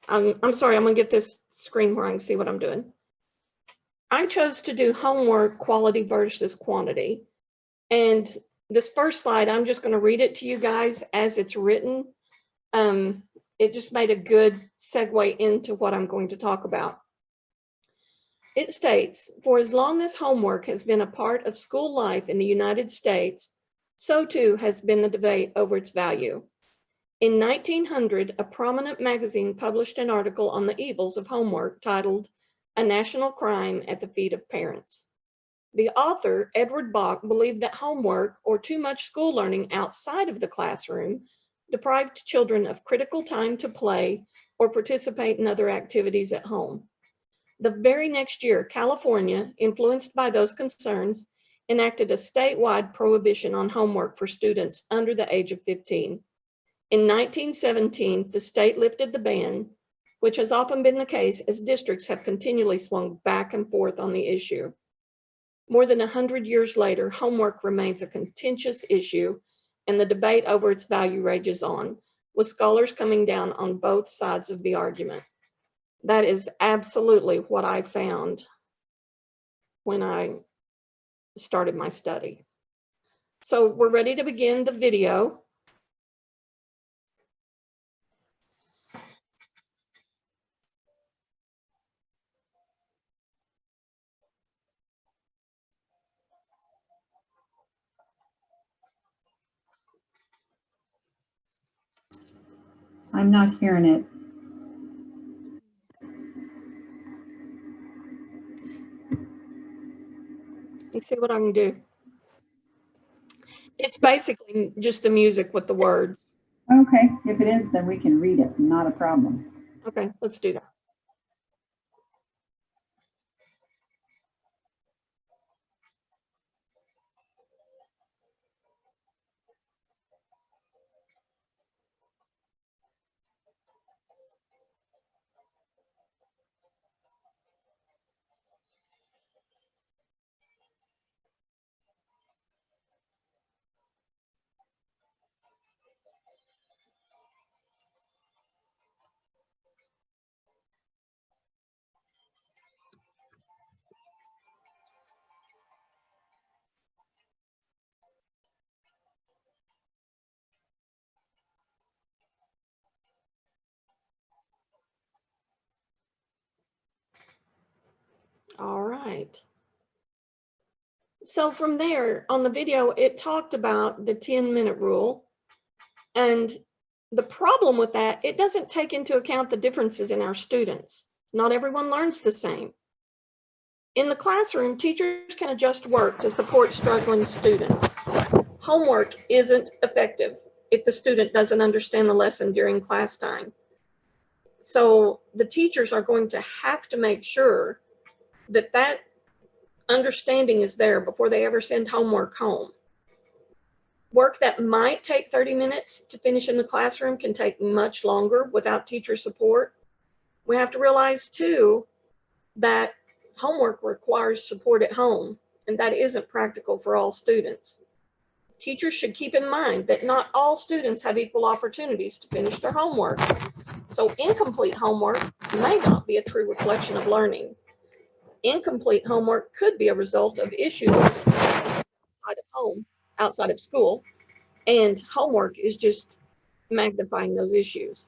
I'm sorry, I'm gonna get this screen where I can see what I'm doing. I chose to do homework quality versus quantity. And this first slide, I'm just gonna read it to you guys as it's written. It just made a good segue into what I'm going to talk about. It states, for as long as homework has been a part of school life in the United States, so too has been the debate over its value. In 1900, a prominent magazine published an article on the evils of homework titled, A National Crime at the Feet of Parents. The author, Edward Bach, believed that homework or too much school learning outside of the classroom deprived children of critical time to play or participate in other activities at home. The very next year, California, influenced by those concerns, enacted a statewide prohibition on homework for students under the age of 15. In 1917, the state lifted the ban, which has often been the case as districts have continually swung back and forth on the issue. More than 100 years later, homework remains a contentious issue, and the debate over its value rages on, with scholars coming down on both sides of the argument. That is absolutely what I found when I started my study. So we're ready to begin the video. I'm not hearing it. You see what I can do? It's basically just the music with the words. Okay, if it is, then we can read it, not a problem. Okay, let's do that. All right. So from there on the video, it talked about the 10-minute rule. And the problem with that, it doesn't take into account the differences in our students. Not everyone learns the same. In the classroom, teachers can adjust work to support struggling students. Homework isn't effective if the student doesn't understand the lesson during class time. So the teachers are going to have to make sure that that understanding is there before they ever send homework home. Work that might take 30 minutes to finish in the classroom can take much longer without teacher support. We have to realize too that homework requires support at home, and that isn't practical for all students. Teachers should keep in mind that not all students have equal opportunities to finish their homework. So incomplete homework may not be a true reflection of learning. Incomplete homework could be a result of issues outside of home, outside of school, and homework is just magnifying those issues.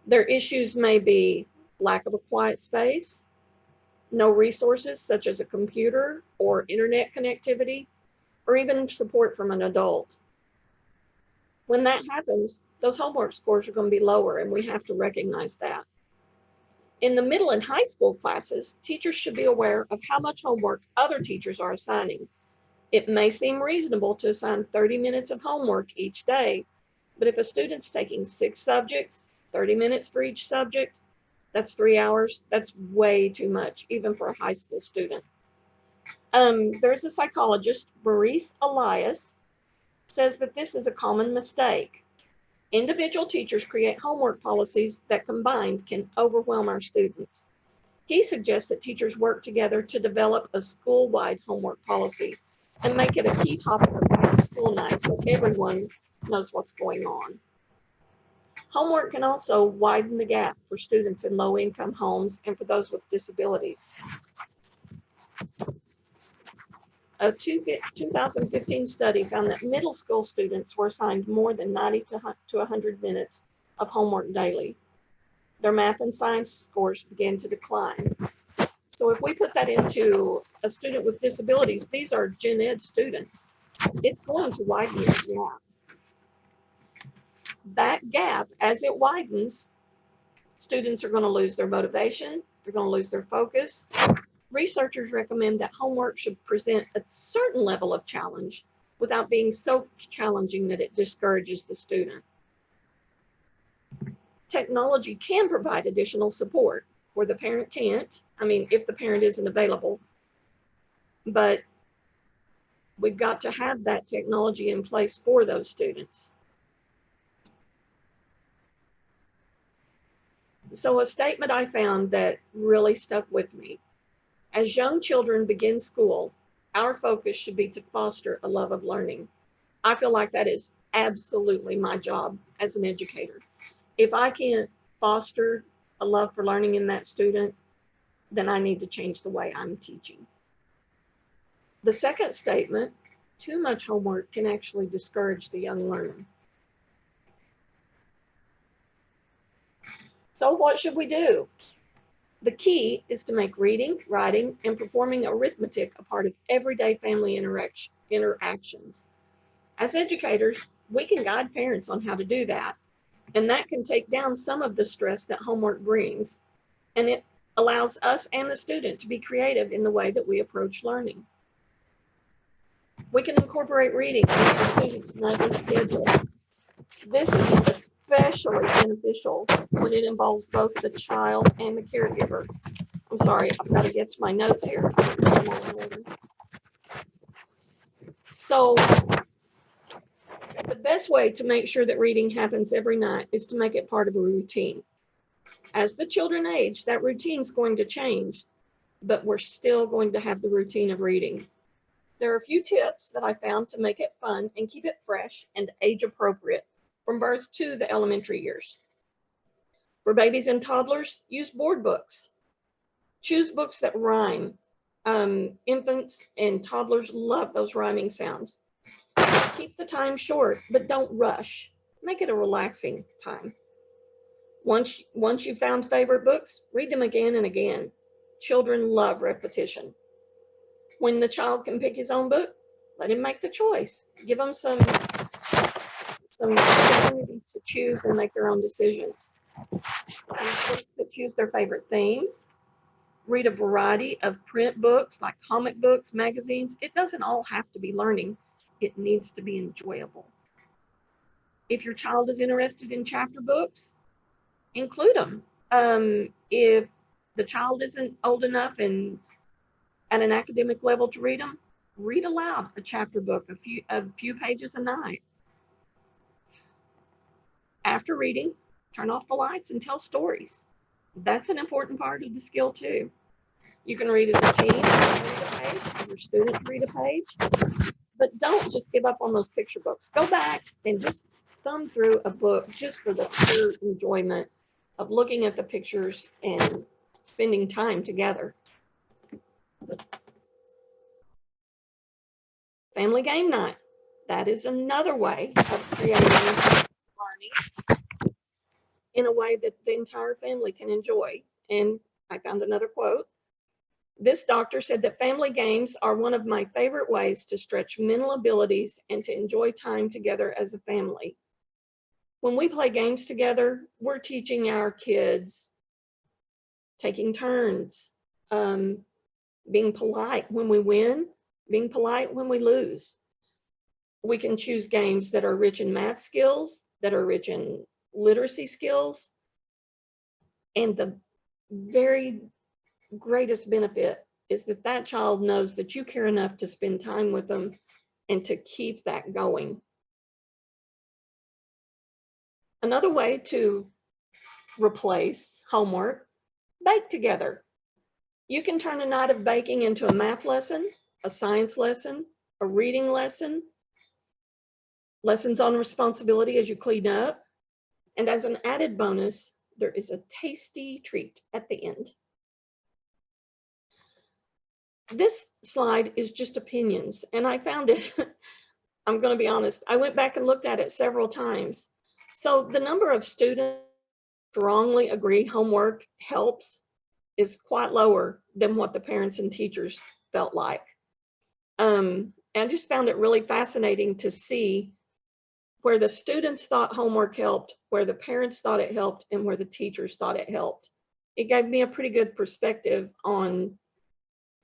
Their issues may be lack of a quiet space, no resources such as a computer or internet connectivity, or even support from an adult. When that happens, those homework scores are going to be lower, and we have to recognize that. In the middle and high school classes, teachers should be aware of how much homework other teachers are assigning. It may seem reasonable to assign 30 minutes of homework each day, but if a student's taking 6 subjects, 30 minutes for each subject, that's 3 hours. That's way too much, even for a high school student. There's a psychologist, Maurice Elias, says that this is a common mistake. Individual teachers create homework policies that combined can overwhelm our students. He suggests that teachers work together to develop a school-wide homework policy and make it a key topic of the school night so everyone knows what's going on. Homework can also widen the gap for students in low-income homes and for those with disabilities. A 2015 study found that middle school students were assigned more than 90 to 100 minutes of homework daily. Their math and science scores began to decline. So if we put that into a student with disabilities, these are gen ed students, it's going to widen that gap. That gap, as it widens, students are going to lose their motivation, they're going to lose their focus. Researchers recommend that homework should present a certain level of challenge without being so challenging that it discourages the student. Technology can provide additional support where the parent can't. I mean, if the parent isn't available, but we've got to have that technology in place for those students. So a statement I found that really stuck with me: as young children begin school, our focus should be to foster a love of learning. I feel like that is absolutely my job as an educator. If I can't foster a love for learning in that student, then I need to change the way I'm teaching. The second statement, too much homework can actually discourage the young learner. So what should we do? The key is to make reading, writing, and performing arithmetic a part of everyday family interactions. As educators, we can guide parents on how to do that, and that can take down some of the stress that homework brings, and it allows us and the student to be creative in the way that we approach learning. We can incorporate reading into the student's nightly schedule. This is especially beneficial when it involves both the child and the caregiver. I'm sorry, I've got to get to my notes here. So the best way to make sure that reading happens every night is to make it part of a routine. As the children age, that routine is going to change, but we're still going to have the routine of reading. There are a few tips that I found to make it fun and keep it fresh and age appropriate from birth to the elementary years. For babies and toddlers, use board books. Choose books that rhyme. Infants and toddlers love those rhyming sounds. Keep the time short, but don't rush. Make it a relaxing time. Once you've found favorite books, read them again and again. Children love repetition. When the child can pick his own book, let him make the choice. Give them some opportunity to choose and make their own decisions. Books that choose their favorite themes. Read a variety of print books like comic books, magazines. It doesn't all have to be learning. It needs to be enjoyable. If your child is interested in chapter books, include them. If the child isn't old enough and at an academic level to read them, read aloud a chapter book, a few pages a night. After reading, turn off the lights and tell stories. That's an important part of the skill too. You can read as a team, read a page, have your students read a page, but don't just give up on those picture books. Go back and just thumb through a book just for the pure enjoyment of looking at the pictures and spending time together. Family game night. That is another way of creating learning in a way that the entire family can enjoy. And I found another quote. This doctor said that family games are one of my favorite ways to stretch mental abilities and to enjoy time together as a family. When we play games together, we're teaching our kids taking turns, being polite when we win, being polite when we lose. We can choose games that are rich in math skills, that are rich in literacy skills, and the very greatest benefit is that that child knows that you care enough to spend time with them and to keep that going. Another way to replace homework, bake together. You can turn a night of baking into a math lesson, a science lesson, a reading lesson, lessons on responsibility as you clean up, And as an added bonus, there is a tasty treat at the end. This slide is just opinions, and I found it, I'm going to be honest, I went back and looked at it several times. So the number of students strongly agree homework helps is quite lower than what the parents and teachers felt like. I just found it really fascinating to see where the students thought homework helped, where the parents thought it helped, and where the teachers thought it helped. It gave me a pretty good perspective on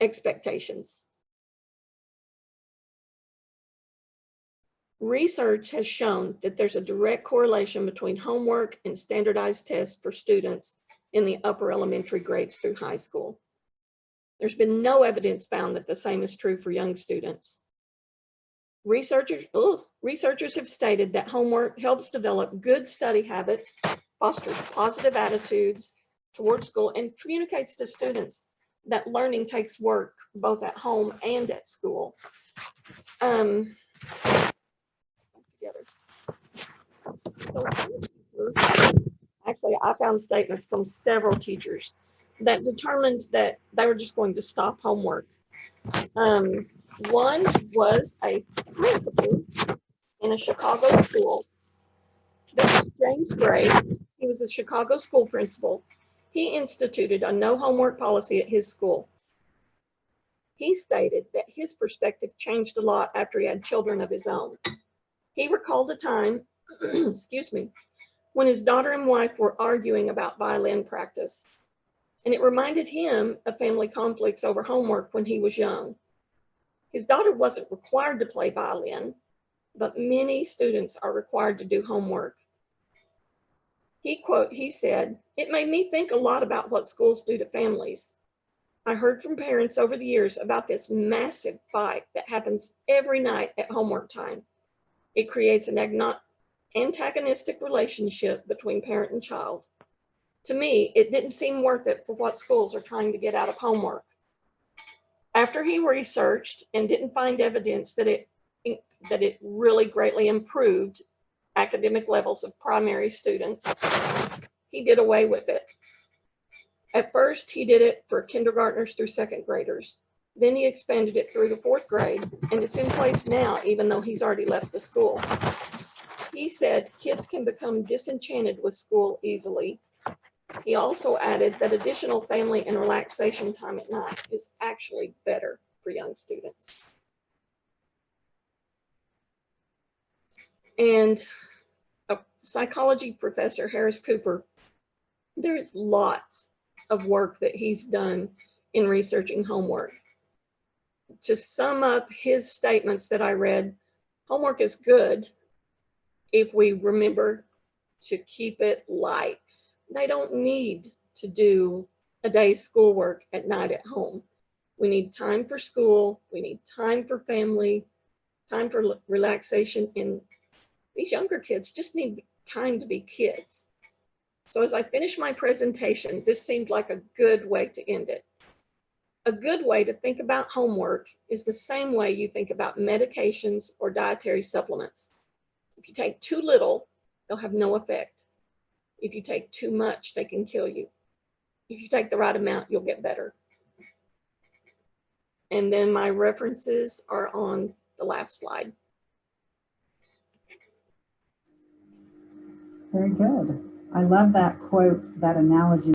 expectations. Research has shown that there's a direct correlation between homework and standardized tests for students in the upper elementary grades through high school. There's been no evidence found that the same is true for young students. Researchers have stated that homework helps develop good study habits, fosters positive attitudes towards school, and communicates to students that learning takes work both at home and at school. So actually, I found statements from several teachers that determined that they were just going to stop homework. One was a principal in a Chicago school. This was James Gray. He was a Chicago school principal. He instituted a no homework policy at his school. He stated that his perspective changed a lot after he had children of his own. He recalled a time, excuse me, when his daughter and wife were arguing about violin practice, and it reminded him of family conflicts over homework when he was young. His daughter wasn't required to play violin, but many students are required to do homework. He said, "It made me think a lot about what schools do to families. I heard from parents over the years about this massive fight that happens every night at homework time. It creates an antagonistic relationship between parent and child. To me, it didn't seem worth it for what schools are trying to get out of homework." After he researched and didn't find evidence that it really greatly improved academic levels of primary students, he did away with it. At first, he did it for kindergartners through second graders. Then he expanded it through the fourth grade, and it's in place now, even though he's already left the school. He said kids can become disenchanted with school easily. He also added that additional family and relaxation time at night is actually better for young students. And a psychology professor, Harris Cooper, there is lots of work that he's done in researching homework. To sum up his statements that I read, homework is good if we remember to keep it light. They don't need to do a day's schoolwork at night at home. We need time for school. We need time for family, time for relaxation. And these younger kids just need time to be kids. So as I finish my presentation, this seemed like a good way to end it. A good way to think about homework is the same way you think about medications or dietary supplements. If you take too little, they'll have no effect. If you take too much, they can kill you. If you take the right amount, you'll get better. And then my references are on the last slide. Very good. I love that quote, that analogy.